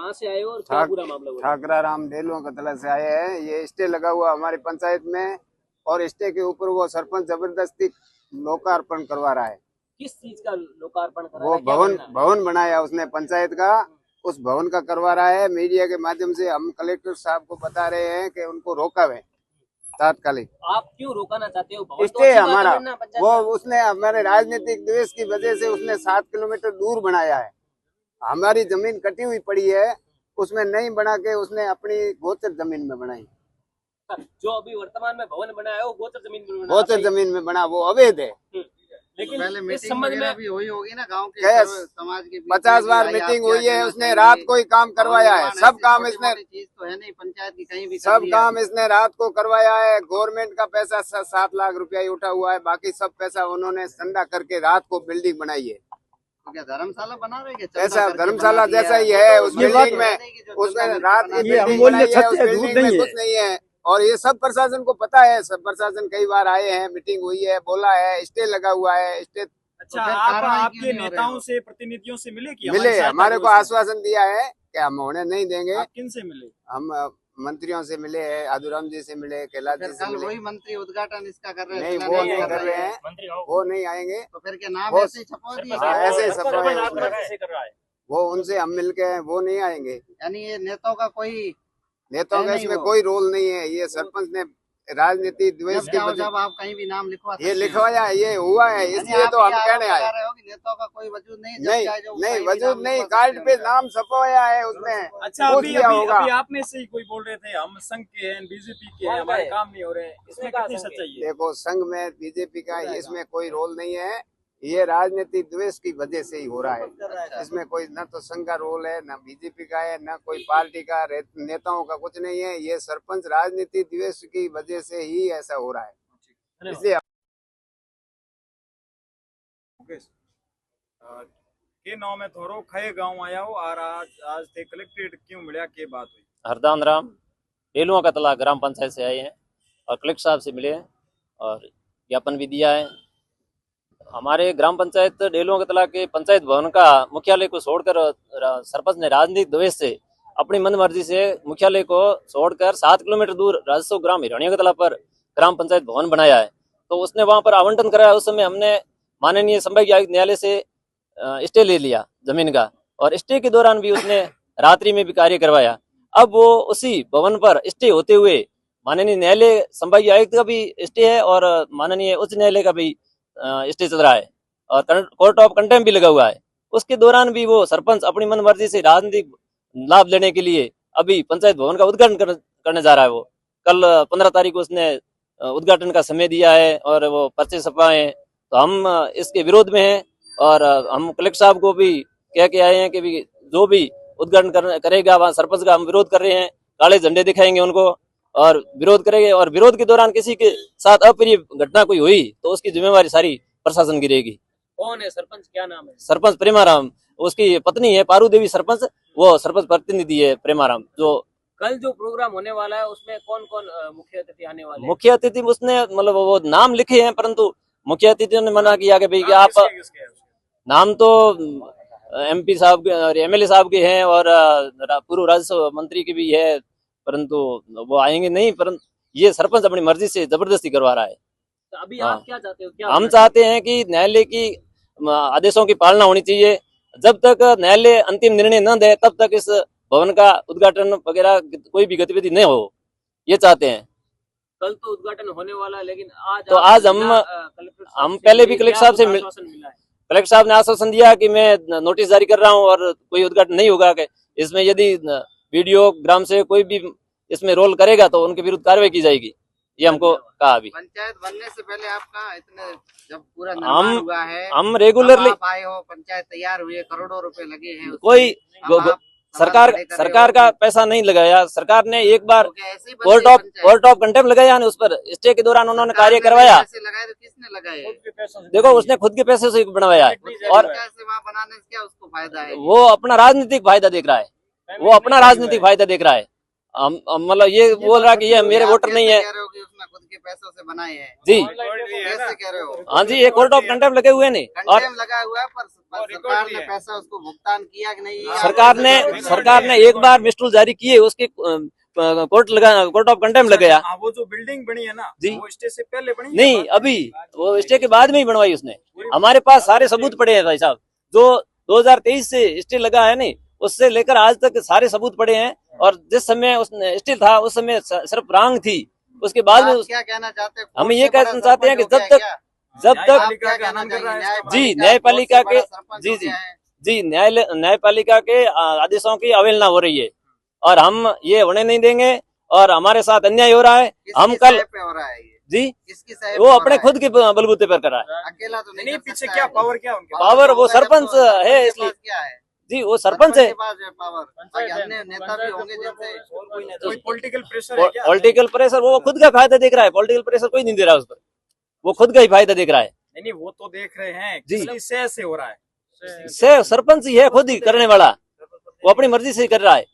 कहाँ से आए हो और क्या पूरा मामला हुआ? ठाकरा राम डेलुआ कतला से आए हैं। ये स्टे लगा हुआ हमारी पंचायत में और स्टे के ऊपर वो सरपंच जबरदस्ती लोकार्पण करवा रहा है। किस चीज का लोकार्पण करा वो है? क्या भवन करना है? भवन बनाया उसने पंचायत का, उस भवन का करवा रहा है। मीडिया के माध्यम से हम कलेक्टर साहब को बता रहे हैं कि उनको रोका है तात्कालिक। आप क्यों रोकाना चाहते हो? भवन तो स्टे अच्छी बात है हमारा बनना पंचायत वो का। उसने हमारे राजनीतिक द्वेष की वजह से उसने 7 किलोमीटर दूर बनाया है। हमारी जमीन कटी हुई पड़ी है, उसमें नहीं बना के उसने अपनी गोचर जमीन में बनाई। जो अभी वर्तमान में भवन बना है वो गोचर जमीन में बना गोचर है। जमीन में बना, वो अवैध है। लेकिन पहले इस मीटिंग संबंध वगैरह में भी हुई होगी ना गांव के गैस समाज के बीच 50 बार में, मीटिंग आप हुई क्या है। कहना उसने चाहेंगे? रात को ही काम करवाया है। सब काम ऐसी इसने छोटी-मोटी चीज तो है नहीं, पंचायत की कहीं भी कर सब दिया। काम इसने रात को करवाया है। गवर्नमेंट का पैसा 7 लाख रुपया ही उठा हुआ है, बाकी सब पैसा उन्होंने संडा करके रात को बिल्डिंग बनाई है। तो क्या धर्मशाला बना रहे हैं? ऐसा धर्मशाला जैसा ही है उस बिल्डिंग में, उसमें रात की बिल्डिंग बनाई है। उस बिल्डिंग में कुछ नहीं है और ये सब प्रशासन को पता है। सब प्रशासन कई बार आए हैं, मीटिंग हुई है, बोला है, स्टे लगा हुआ है। स्टे अच्छा, तो फिर आप कार्रवाई क्यों आपके नहीं हो रही नेताओं हो? से प्रतिनिधियों से मिले कि मिले, हमारे को आश्वासन दिया है कि हम होने नहीं देंगे। आप किन से मिले? हम मंत्रियों से मिले हैं, आदुराम जी से मिले, कैलाश फिर जी से कल मिले। वही मंत्री उद्घाटन इसका कर रहे हैं? नहीं, वो नहीं कर रहे हैं, वो नहीं आएंगे। तो फिर क्या नाम वो- ऐसे ही छपवा दिए? हाँ, ऐसे ही छपवा है सरपंच उसमें। कैसे कर रहा है? वो उनसे हम मिलके वो नहीं आएंगे। यानी ये नेताओं का कोई नेताओं का नहीं इसमें वो। कोई रोल नहीं है। ये सरपंच ने राजनीति द्वेष जब की चाहो वजह जब आप कहीं भी नाम लिखवा सकते ये हैं। लिखवाया है, ये हुआ है, यानी इसलिए आप तो हम ये आरोप कहने लगा आए। रहे हो कि नेताओं का कोई वजूद नहीं, जब नहीं चाहे जो नहीं, कहीं भी वजूद नाम नहीं, लिखवा कार्ड सकते पे हैं। नाम छपवाया है उसने। अच्छा, पूछ अभी लिया अभी होगा। अभी आप में से ही कोई बोल रहे थे हम संघ के हैं, बीजेपी के हैं, हमारे काम नहीं हो रहे हैं। इसमें कितनी सच्चाई है? देखो, संघ में बीजेपी का इसमें कोई रोल नहीं है। ये राजनीतिक द्वेष की वजह से ही हो रहा है। इसमें कोई न तो संघ का रोल है, न बीजेपी का है, न कोई पार्टी का, नेताओं का कुछ नहीं है। ये सरपंच राजनीतिक द्वेष की वजह से ही ऐसा हो रहा है। इसलिए के नाम में थोरो खये गांव आया हो और आज थे कलेक्ट्रेट क्यों मिला, के बात हुई? हरदान राम डेलुआ का तला ग्राम पंचायत से आए हैं और कलेक्टर साहब से मिले हैं और ज्ञापन भी दिया है। हमारे ग्राम पंचायत डेलुआ का तला के पंचायत भवन का मुख्यालय को छोड़कर सरपंच ने राजनीतिक द्वेष से अपनी मनमर्जी से मुख्यालय को छोड़कर 7 किलोमीटर दूर राजस्व ग्राम हिरण्य का तला पर ग्राम पंचायत भवन बनाया है। तो उसने वहां पर आवंटन कराया। उस समय हमने माननीय संभागीय आयुक्त न्यायालय से स्टे ले लिया जमीन का और स्टे के दौरान भी उसने रात्रि में भी कार्य करवाया। अब वो उसी भवन पर स्टे होते हुए माननीय न्यायालय संभागीय आयुक्त का भी स्टे है और माननीय उच्च न्यायालय का भी स्टे चल रहा है और कोर्ट ऑफ कंटेम्प्ट भी लगा हुआ है। उसके दौरान भी वो सरपंच अपनी मनमर्जी से राजनीतिक लाभ लेने के लिए अभी पंचायत भवन का उद्घाटन करने जा रहा है। वो कल 15 तारीख को उसने उद्घाटन का समय दिया है और वो पर्चे छपवाए हैं। तो हम इसके विरोध में हैं और हम कलेक्टर साहब को भी कह के आए हैं कि भी जो भी उद्घाटन करेगा वहाँ सरपंच का हम विरोध कर रहे हैं, काले झंडे दिखाएंगे उनको और विरोध करेंगे। और विरोध के दौरान किसी के साथ अप्रिय घटना कोई हुई तो उसकी जिम्मेवारी सारी प्रशासन की रहेगी। कौन है सरपंच? क्या नाम है? सरपंच प्रेमाराम, उसकी पत्नी है पारू देवी सरपंच, वो सरपंच प्रतिनिधि है प्रेमाराम। जो कल जो प्रोग्राम होने वाला है उसमें कौन कौन मुख्य अतिथि आने वाले हैं? मुख्य अतिथि उसने मतलब वो नाम लिखे हैं परंतु मुख्य अतिथि ने मना किया कि भाई आप नाम तो MP साहब के और MLA साहब के हैं और पूर्व राजस्व मंत्री के भी है परंतु वो आएंगे नहीं। परंतु ये सरपंच अपनी मर्जी से जबरदस्ती करवा रहा है। तो अभी हाँ। आप क्या चाहते हो? क्या हम चाहते हैं कि न्यायालय की आदेशों की पालना होनी चाहिए। जब तक न्यायालय अंतिम निर्णय न दे तब तक इस भवन का उद्घाटन वगैरह कोई भी गतिविधि नहीं हो, ये चाहते हैं। कल तो उद्घाटन होने वाला है लेकिन आज तो आज हम पहले भी कलेक्टर साहब से मिला है। कलेक्टर साहब ने आश्वासन दिया कि मैं नोटिस जारी कर रहा हूं और कोई उद्घाटन नहीं होगा। कि इसमें यदि वीडियो ग्राम से कोई भी इसमें रोल करेगा तो उनके विरुद्ध कार्रवाई की जाएगी, ये हमको कहा। अभी पंचायत बनने से पहले आपका इतने जब पूरा निर्माण हुआ है, हम रेगुलरली आप आए हो, पंचायत तैयार हुई है, करोड़ों रुपए लगे हैं उसमें। कोई अब आप सरकार खड़े कर रहे सरकार हो का कि- पैसा नहीं लगाया। सरकार ने एक बार तो क्या ऐसे ही बन गई पंचायत? कोर्ट ऑफ कंटेम्प्ट लगाया उस पर स्टे के दौरान उन्होंने सरकार कार्य ने करवाया। पैसे लगाए तो किसने लगाए? देखो उसने खुद के पैसे से बनवाया है और कैसे वहाँ बनाने से क्या उसको फायदा है? वो अपना राजनीतिक फायदा देख रहा है। वो अपना राजनीतिक फायदा देख रहा है। मतलब ये बोल रहा है कि ये मेरे वोटर नहीं है। कह रहे हो कि उसमें खुद के पैसों से बनाए हैं। जी कैसे कह रहे हो? हाँ जी, ये कोर्ट ऑफ कंटेम्प्ट लगे हुए नहीं। और कंटेम लगा हुआ है, पर सरकार ने पैसा उसको भुगतान किया कि नहीं? सरकार ने एक बार मिस्टूल जारी किए, उसके कोर्ट ऑफ कंटेम्प्ट लग गया। वो जो बिल्डिंग बनी है ना, जी। वो स्टे से पहले बनी है? नहीं, अभी वो स्टे के बाद में ही बनवाई उसने। हमारे पास सारे सबूत पड़े हैं भाई साहब, जो 2023 से स्टे लगा है नहीं, उससे लेकर आज तक सारे सबूत पड़े हैं। और जिस समय उसने स्टे था उस समय सिर्फ रांग थी, उसके बाद में आप क्या कहना चाहते हैं? हम ये कहना चाहते हैं कि जब तक न्यायपालिका का नाम कर रहा है इसका? जी न्यायपालिका के जी न्यायपालिका के आदेशों की अवहेलना हो रही है और हम ये होने नहीं देंगे। और हमारे साथ अन्याय हो रहा है। हम कल हो रहा है ये? जी किसकी साइड वो पे हो अपने रहा खुद के बलबूते पर करा है। अकेला तो नहीं, कर पीछे सकता क्या है। पावर क्या उनके पावर वो सरपंच है, उनके इसलिए पास क्या है? जी वो सरपंच है। के पास है पावर। अन्य नेता भी होंगे जैसे कोई पॉलिटिकल प्रेशर है क्या? पॉलिटिकल प्रेशर वो खुद का फायदा देख रहा है, पॉलिटिकल प्रेशर कोई नहीं दे रहा उस पर, वो खुद का ही फायदा देख रहा है। नहीं, वो तो देख रहे हैं जी। किसकी सह से हो रहा है। से सरपंच ही है खुद ही करने वाला, वो अपनी मर्जी से ही कर रहा है।